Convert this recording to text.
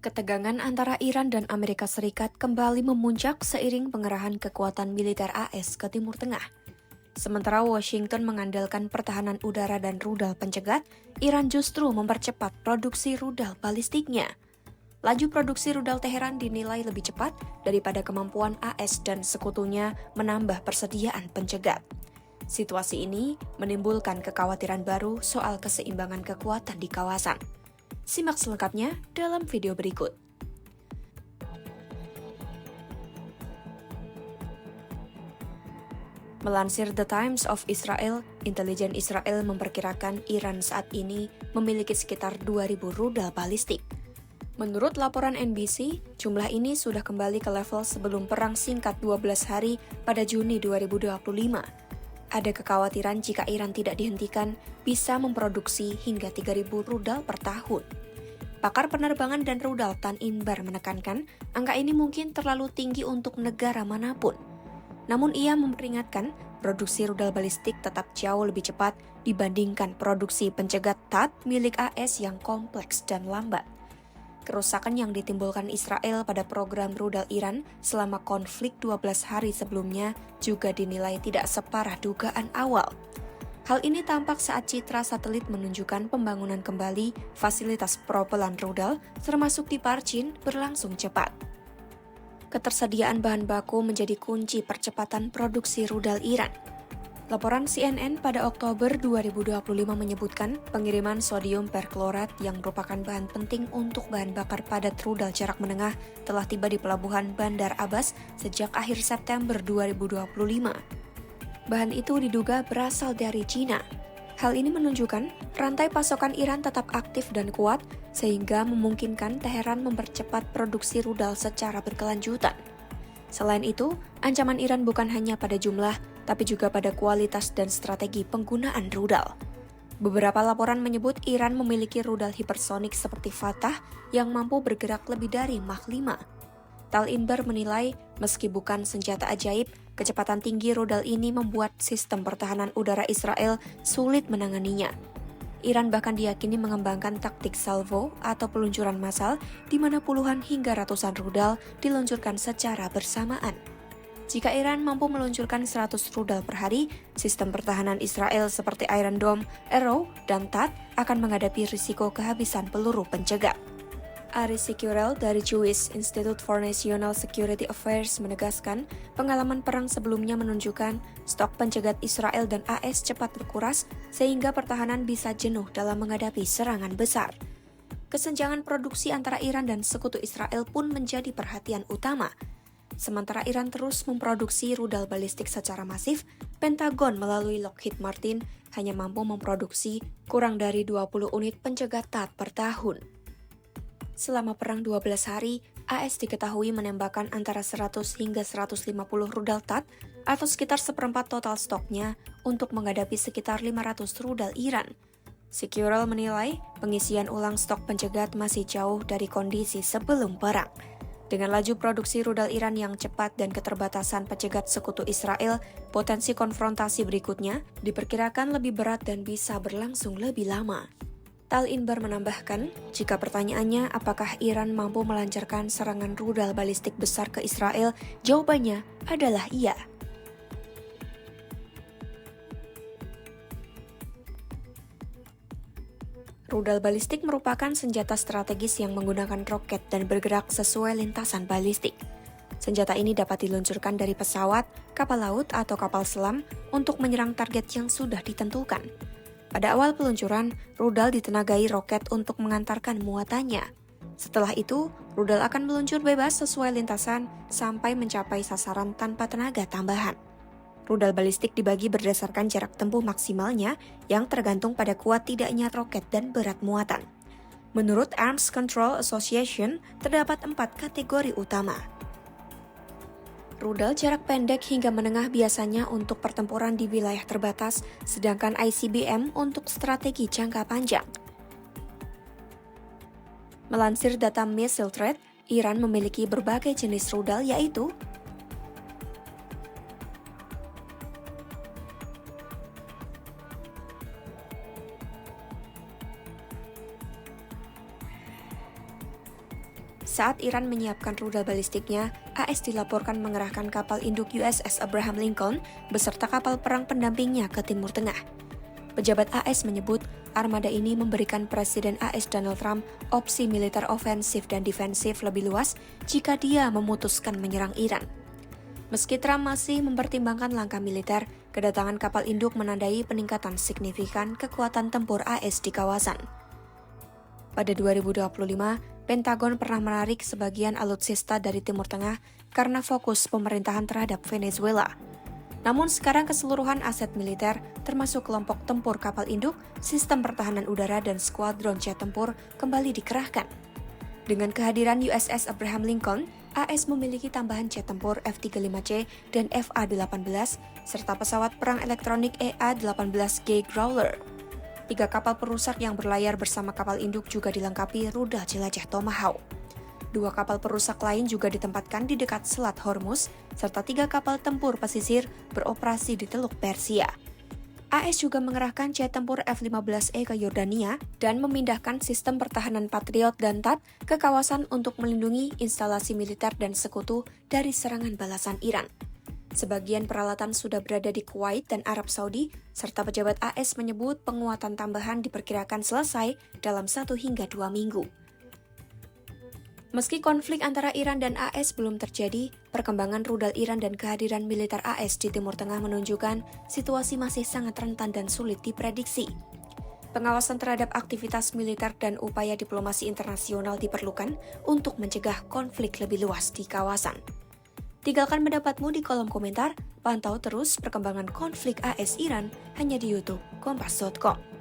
Ketegangan antara Iran dan Amerika Serikat kembali memuncak seiring pengerahan kekuatan militer AS ke Timur Tengah. Sementara Washington mengandalkan pertahanan udara dan rudal pencegat, Iran justru mempercepat produksi rudal balistiknya. Laju produksi rudal Teheran dinilai lebih cepat daripada kemampuan AS dan sekutunya menambah persediaan pencegat. Situasi ini menimbulkan kekhawatiran baru soal keseimbangan kekuatan di kawasan. Simak selengkapnya dalam video berikut. Melansir The Times of Israel, intelijen Israel memperkirakan Iran saat ini memiliki sekitar 2.000 rudal balistik. Menurut laporan NBC, jumlah ini sudah kembali ke level sebelum perang singkat 12 hari pada Juni 2025. Ada kekhawatiran jika Iran tidak dihentikan, bisa memproduksi hingga 3.000 rudal per tahun. Pakar penerbangan dan rudal Tan Inbar menekankan, angka ini mungkin terlalu tinggi untuk negara manapun. Namun ia memperingatkan, produksi rudal balistik tetap jauh lebih cepat dibandingkan produksi pencegat THAAD milik AS yang kompleks dan lambat. Kerusakan yang ditimbulkan Israel pada program rudal Iran selama konflik 12 hari sebelumnya juga dinilai tidak separah dugaan awal. Hal ini tampak saat citra satelit menunjukkan pembangunan kembali fasilitas propelan rudal termasuk di Parchin berlangsung cepat. Ketersediaan bahan baku menjadi kunci percepatan produksi rudal Iran. Laporan CNN pada Oktober 2025 menyebutkan pengiriman sodium perklorat yang merupakan bahan penting untuk bahan bakar padat rudal jarak menengah telah tiba di pelabuhan Bandar Abbas sejak akhir September 2025. Bahan itu diduga berasal dari Cina. Hal ini menunjukkan rantai pasokan Iran tetap aktif dan kuat sehingga memungkinkan Teheran mempercepat produksi rudal secara berkelanjutan. Selain itu, ancaman Iran bukan hanya pada jumlah, tapi juga pada kualitas dan strategi penggunaan rudal. Beberapa laporan menyebut Iran memiliki rudal hipersonik seperti Fatah yang mampu bergerak lebih dari Mach 5. Tal Inbar menilai, meski bukan senjata ajaib, kecepatan tinggi rudal ini membuat sistem pertahanan udara Israel sulit menanganinya. Iran bahkan diyakini mengembangkan taktik salvo atau peluncuran massal di mana puluhan hingga ratusan rudal diluncurkan secara bersamaan. Jika Iran mampu meluncurkan 100 rudal per hari, sistem pertahanan Israel seperti Iron Dome, Arrow, dan THAAD akan menghadapi risiko kehabisan peluru pencegat. Aris Securel dari Jewish Institute for National Security Affairs menegaskan, pengalaman perang sebelumnya menunjukkan stok pencegat Israel dan AS cepat berkuras sehingga pertahanan bisa jenuh dalam menghadapi serangan besar. Kesenjangan produksi antara Iran dan sekutu Israel pun menjadi perhatian utama. Sementara Iran terus memproduksi rudal balistik secara masif, Pentagon melalui Lockheed Martin hanya mampu memproduksi kurang dari 20 unit pencegat THAAD per tahun. Selama perang 12 hari, AS diketahui menembakkan antara 100 hingga 150 rudal THAAD atau sekitar seperempat total stoknya untuk menghadapi sekitar 500 rudal Iran. Securel menilai pengisian ulang stok pencegat masih jauh dari kondisi sebelum perang. Dengan laju produksi rudal Iran yang cepat dan keterbatasan pencegat sekutu Israel, potensi konfrontasi berikutnya diperkirakan lebih berat dan bisa berlangsung lebih lama. Tal Inbar menambahkan, jika pertanyaannya apakah Iran mampu melancarkan serangan rudal balistik besar ke Israel, jawabannya adalah iya. Rudal balistik merupakan senjata strategis yang menggunakan roket dan bergerak sesuai lintasan balistik. Senjata ini dapat diluncurkan dari pesawat, kapal laut, atau kapal selam untuk menyerang target yang sudah ditentukan. Pada awal peluncuran, rudal ditenagai roket untuk mengantarkan muatannya. Setelah itu, rudal akan meluncur bebas sesuai lintasan sampai mencapai sasaran tanpa tenaga tambahan. Rudal balistik dibagi berdasarkan jarak tempuh maksimalnya yang tergantung pada kuat tidaknya roket dan berat muatan. Menurut Arms Control Association, terdapat 4 kategori utama. Rudal jarak pendek hingga menengah biasanya untuk pertempuran di wilayah terbatas, sedangkan ICBM untuk strategi jangka panjang. Melansir data Missile Threat, Iran memiliki berbagai jenis rudal yaitu Saat Iran menyiapkan rudal balistiknya, AS dilaporkan mengerahkan kapal induk USS Abraham Lincoln beserta kapal perang pendampingnya ke Timur Tengah. Pejabat AS menyebut, armada ini memberikan Presiden AS Donald Trump opsi militer ofensif dan defensif lebih luas jika dia memutuskan menyerang Iran. Meski Trump masih mempertimbangkan langkah militer, kedatangan kapal induk menandai peningkatan signifikan kekuatan tempur AS di kawasan. Pada 2025, Pentagon pernah menarik sebagian alutsista dari Timur Tengah karena fokus pemerintahan terhadap Venezuela. Namun sekarang keseluruhan aset militer, termasuk kelompok tempur kapal induk, sistem pertahanan udara dan skuadron jet tempur kembali dikerahkan. Dengan kehadiran USS Abraham Lincoln, AS memiliki tambahan jet tempur F-35C dan FA-18, serta pesawat perang elektronik EA-18G Growler. 3 kapal perusak yang berlayar bersama kapal induk juga dilengkapi rudal jelajah Tomahawk. 2 kapal perusak lain juga ditempatkan di dekat Selat Hormuz, serta 3 kapal tempur pesisir beroperasi di Teluk Persia. AS juga mengerahkan jet tempur F-15E ke Yordania dan memindahkan sistem pertahanan Patriot dan THAAD ke kawasan untuk melindungi instalasi militer dan sekutu dari serangan balasan Iran. Sebagian peralatan sudah berada di Kuwait dan Arab Saudi, serta pejabat AS menyebut penguatan tambahan diperkirakan selesai dalam 1 hingga 2 minggu. Meski konflik antara Iran dan AS belum terjadi, perkembangan rudal Iran dan kehadiran militer AS di Timur Tengah menunjukkan situasi masih sangat rentan dan sulit diprediksi. Pengawasan terhadap aktivitas militer dan upaya diplomasi internasional diperlukan untuk mencegah konflik lebih luas di kawasan. Tinggalkan pendapatmu di kolom komentar, pantau terus perkembangan konflik AS Iran hanya di YouTube Kompas.com.